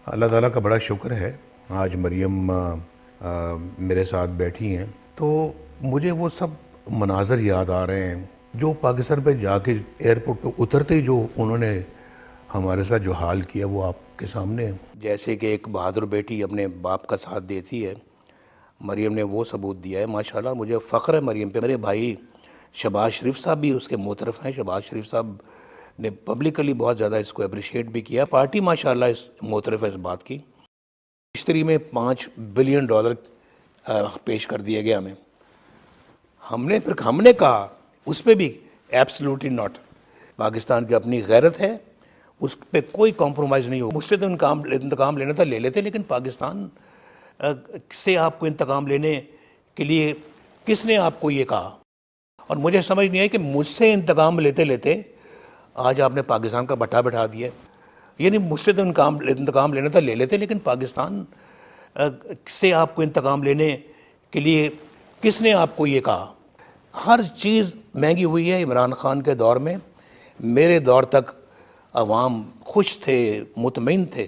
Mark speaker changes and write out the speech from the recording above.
Speaker 1: اللہ تعالیٰ کا بڑا شکر ہے، آج مریم میرے ساتھ بیٹھی ہیں تو مجھے وہ سب مناظر یاد آ رہے ہیں جو پاکستان پہ جا کے ایئرپورٹ پہ اترتے ہی جو انہوں نے ہمارے ساتھ جو حال کیا وہ آپ کے سامنے ہے۔ جیسے کہ ایک بہادر بیٹی اپنے باپ کا ساتھ دیتی ہے، مریم نے وہ ثبوت دیا ہے۔ ماشاءاللہ مجھے فخر ہے مریم پہ۔ میرے بھائی شہباز شریف صاحب بھی اس کے معترف ہیں۔ شہباز شریف صاحب نے پبلکلی بہت زیادہ اس کو اپریشیٹ بھی کیا۔ پارٹی ماشاءاللہ اس معترف ہے اس بات کی۔ اشتری میں $5 بلین پیش کر دیا گیا ہمیں۔ ہم نے کہا اس پہ بھی ایبسلوٹلی ناٹ۔ پاکستان کی اپنی غیرت ہے، اس پہ کوئی کمپرومائز نہیں ہو۔ مجھ سے تو انتقام لینا تھا لے لیتے، لیکن پاکستان سے آپ کو انتقام لینے کے لیے کس نے آپ کو یہ کہا؟ اور مجھے سمجھ نہیں آئی کہ مجھ سے انتقام لیتے لیتے آج آپ نے پاکستان کا بٹھا بٹھا دیا۔ یعنی مجھ سے تو انتقام لینا تھا لے لیتے، لیکن پاکستان سے آپ کو انتقام لینے کے لیے کس نے آپ کو یہ کہا؟ ہر چیز مہنگی ہوئی ہے۔ عمران خان کے دور میں میرے دور تک عوام خوش تھے، مطمئن تھے۔